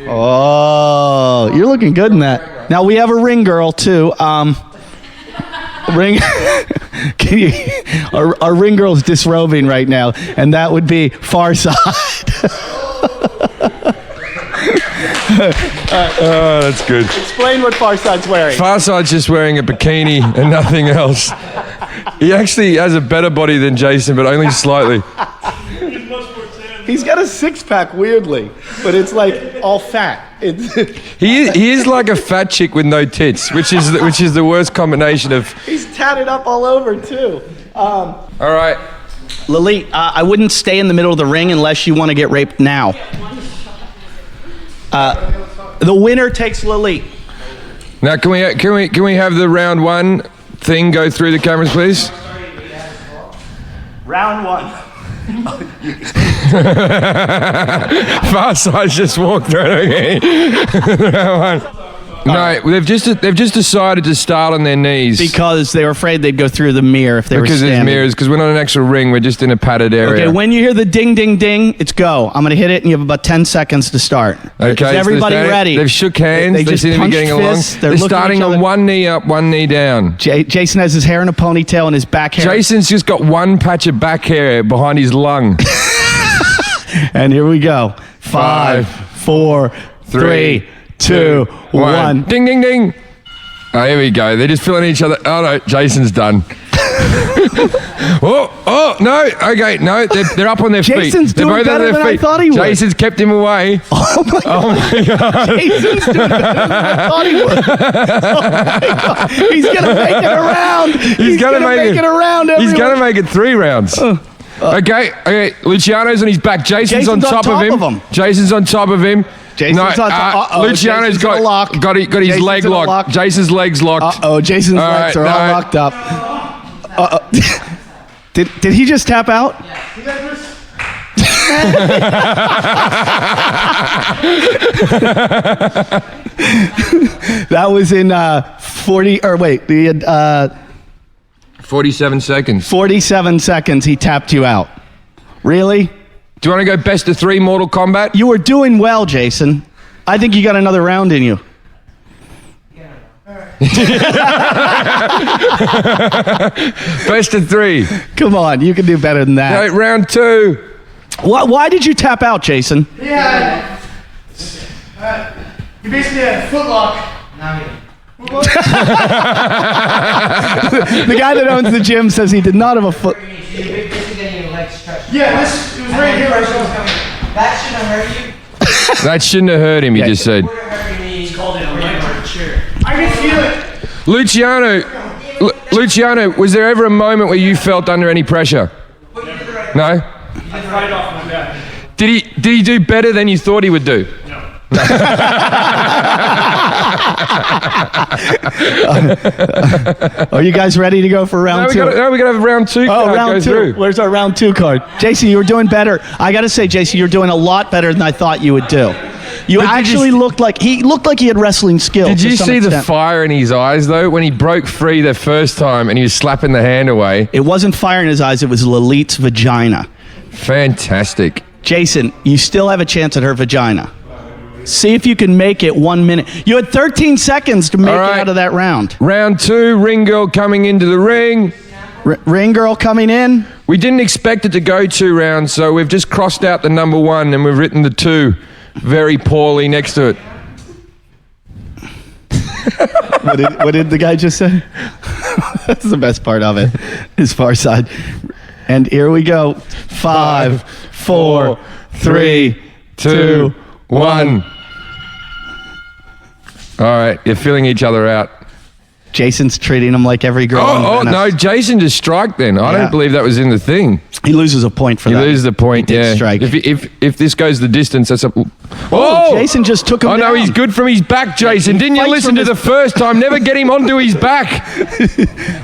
Oh, you're looking good in that. Now, we have a ring girl, too. Ring. Can you, our ring girl's disrobing right now, and that would be Far Side. Oh, that's good. Explain what Far Side's wearing. Farside's just wearing a bikini and nothing else. He actually has a better body than Jason, but only slightly. He's got a six-pack, weirdly, but it's like all fat. He is like a fat chick with no tits, which is the worst combination of. He's tatted up all over, too. All right. Lalit, I wouldn't stay in the middle of the ring unless you want to get raped now. The winner takes Lalit. Now, can we have the round 1 thing go through the cameras, please? Round 1. Farside just walked through again. Round 1. No, they've just decided to start on their knees Because they were afraid they'd go through the mirror if they were because standing. there's mirrors. Because we're not an actual ring, we're just in a padded area. Okay, when you hear the ding, ding, ding, it's go. I'm going to hit it, and you have about 10 seconds to start. Okay, Is everybody so ready? They've shook hands. They just seem to be punched getting along. fists. They're looking at starting each other. on 1 knee up, 1 knee down. Jason has his hair in a ponytail and his back hair. Jason's just got 1 patch of back hair behind his lung. And here we go. 5, 4, 3, 2, 1. Ding, ding, ding. Oh, here we go. They're just filling each other. Oh, no. Jason's done. oh, no. Okay, no. They're up on their feet. Jason's They're doing both better on their than I feet. thought he would. Jason's kept him away. Oh my God. Jason's doing better than I thought he would. Oh my God. He's going to make it around. He's going to make it around. He's going to make it 3 rounds. Okay. Luciano's on his back. Jason's on top of him. Jason's on top of him. Jason's on top. Luciano's Jason's in a lock. got his Jason's leg in a locked. lock. Jason's leg's locked. Uh-oh, Jason's legs are all locked up. Did he just tap out? That was in 40, or wait, 47 seconds. 47 seconds he tapped you out. Really? Do you want to go best of 3 Mortal Kombat? You were doing well, Jason. I think you got another round in you. Best of 3. Come on, you can do better than that. No, round 2. Why did you tap out, Jason? Yeah. You basically had a footlock. The guy that owns the gym says he did not have a foot. Yeah, this it was right here. That shouldn't have hurt you. That shouldn't have hurt him, he just said. He's called it a right chair. I can feel it. Luciano, was there ever a moment where you felt under any pressure? No? Did he do better than you thought he would do? Are you guys ready to go for round two? We got to have round two. Oh, round go two. through. Where's our round two card? Jason, you were doing better. I got to say, Jason, you're doing a lot better than I thought you would do. You actually looked like he had wrestling skills. Did you to some see the extent. fire in his eyes though when he broke free the first time and he was slapping the hand away? It wasn't fire in his eyes. It was Lilith's vagina. Fantastic. Jason, you still have a chance at her vagina. See if you can make it 1 minute. You had 13 seconds to make it out of that round. Round two, ring girl coming into the ring. Ring girl coming in. We didn't expect it to go 2 rounds, so we've just crossed out the number 1 and we've written the 2 very poorly next to it. What did the guy just say? That's the best part of it. His far side. And here we go. 5, 4, 3, 2, 1. All right, you're filling each other out. Jason's treating him like every girl. Oh no, Jason just strike then. I don't believe that was in the thing. He loses a point for that. He loses the point, He did yeah. strike. If this goes the distance, that's a... Oh, Jason just took him down. down. No, he's good from his back, Jason. Didn't you listen to the first time? Never get him onto his back.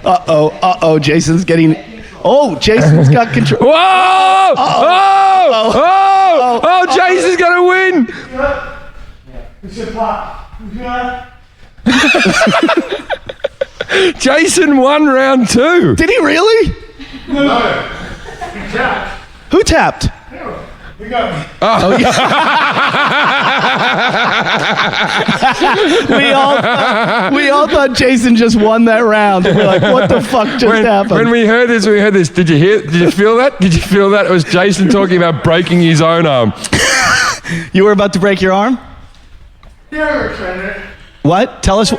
Uh-oh, Jason's getting... Oh, Jason's got control. Whoa! Oh, Jason's going to win. Jason won round 2. Did he really? No. He tapped. Who tapped? We got me. We all thought Jason just won that round. And we're like, what the fuck just happened? When we heard this, Did you feel that? Did you feel that? It was Jason talking about breaking his own arm. You were about to break your arm? Yeah, extended. What? Tell us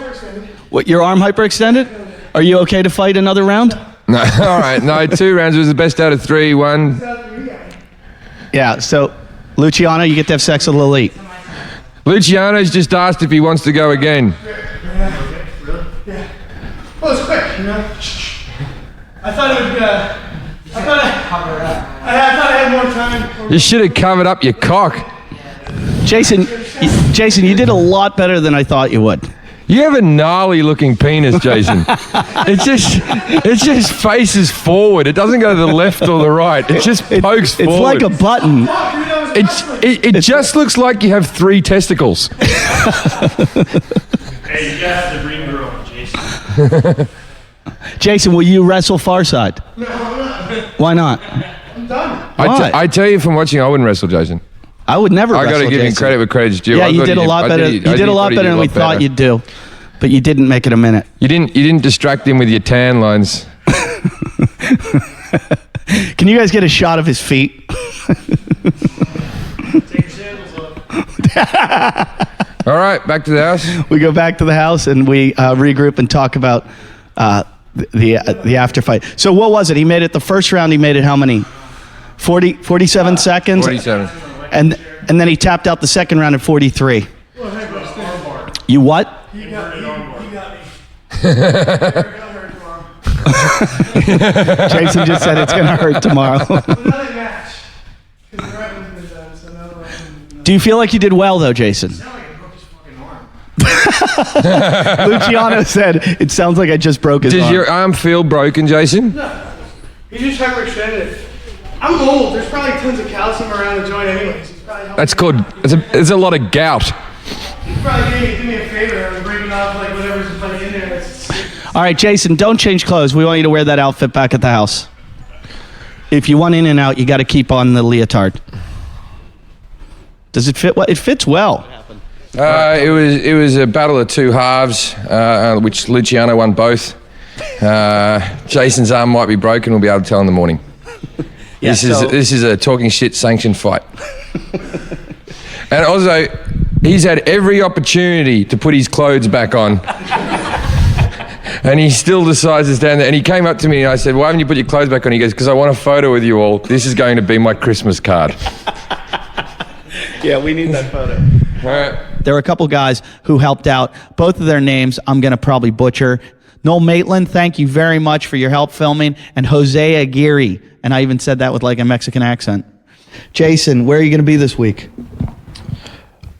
what your arm hyperextended? Are you okay to fight another round? No, all right. No, 2 rounds was the best out of 3. 1. Yeah, so Luciano, you get to have sex with Lilith. Luciano's just asked if he wants to go again. Yeah. Well, it's quick, you know. I thought it would. I thought I had more time. You should have covered up your cock. Jason, you did a lot better than I thought you would. You have a gnarly looking penis, Jason. it just faces forward. It doesn't go to the left or the right. It just pokes forward. It's like a button. It just looks like you have 3 testicles. Hey, you gotta have the ring girl, Jason. Jason, will you wrestle Farside? No, I'm not. Why not? I'm done. I tell you from watching, I wouldn't wrestle Jason. I would never I wrestle got to give him Jason. credit where credit's due. Yeah, you did a lot better. You did a lot better than we thought you'd do, but you didn't make it a minute. You didn't distract him with your tan lines. Can you guys get a shot of his feet? Take your sandals off. All right, back to the house. We go back to the house and we regroup and talk about the after fight. So what was it? He made it the first round. He made it how many? 47 seconds. 47. And then he tapped out the second round at 43. You what? He got me. Jason just said it's going to hurt tomorrow. Another match. Do you feel like you did well, though, Jason? Luciano said, it sounds like I just broke his arm. Does your arm feel broken, Jason? No. He just hyperextended. I'm old. There's probably tons of calcium around the joint anyways. He's probably helping. That's called, it's a lot of gout. He's probably do me a favor and breaking off like whatever's like in there. All right, Jason, don't change clothes. We want you to wear that outfit back at the house. If you want in and out, you got to keep on the leotard. Does it fit well? It fits well. It was a battle of 2 halves, which Luciano won both. Jason's arm might be broken. We'll be able to tell in the morning. Yeah, This is a talking shit sanctioned fight. And also, he's had every opportunity to put his clothes back on. And he still decides to stand there. And he came up to me and I said, why haven't you put your clothes back on? He goes, because I want a photo with you all. This is going to be my Christmas card. Yeah, we need that photo. All right. There were a couple guys who helped out. Both of their names I'm going to probably butcher. Noel Maitland, thank you very much for your help filming. And Jose Aguirre. And I even said that with like a Mexican accent. Jason, where are you going to be this week?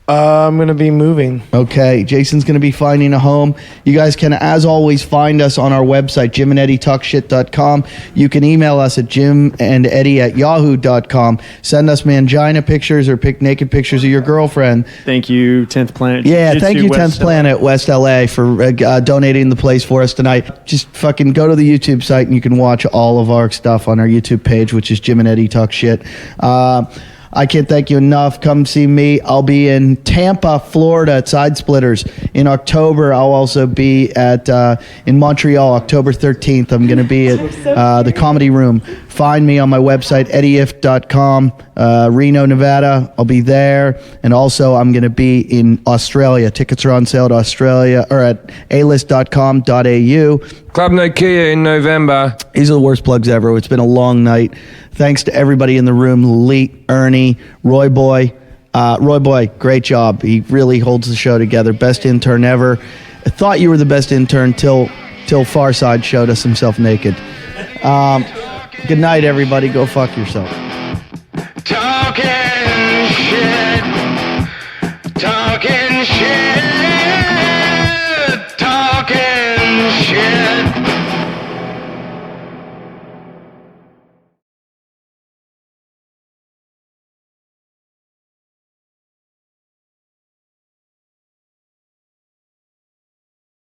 I'm going to be moving. Okay, Jason's going to be finding a home. You guys can, as always, find us on our website, jimandeddytalkshit.com. You can email us at jimandeddy@yahoo.com. Send us mangina pictures or naked pictures of your girlfriend. Thank you, 10th Planet. Yeah, Jiu-Jitsu thank you, West 10th Planet West LA, for donating the place for us tonight. Just fucking go to the YouTube site and you can watch all of our stuff on our YouTube page, which is Jim and Eddie Talk Shit. I can't thank you enough. Come see me. I'll be in Tampa, Florida at Side Splitters. In October, I'll also be at in Montreal, October 13th. I'm going to be at the Comedy Room. Find me on my website, eddyiff.com, Reno, Nevada. I'll be there. And also, I'm going to be in Australia. Tickets are on sale to Australia, or at alist.com.au. Club Nokia in November. These are the worst plugs ever. It's been a long night. Thanks to everybody in the room, Leet, Ernie, Roy Boy. Roy Boy, great job. He really holds the show together. Best intern ever. I thought you were the best intern till Farside showed us himself naked. Good night, everybody. Go fuck yourself.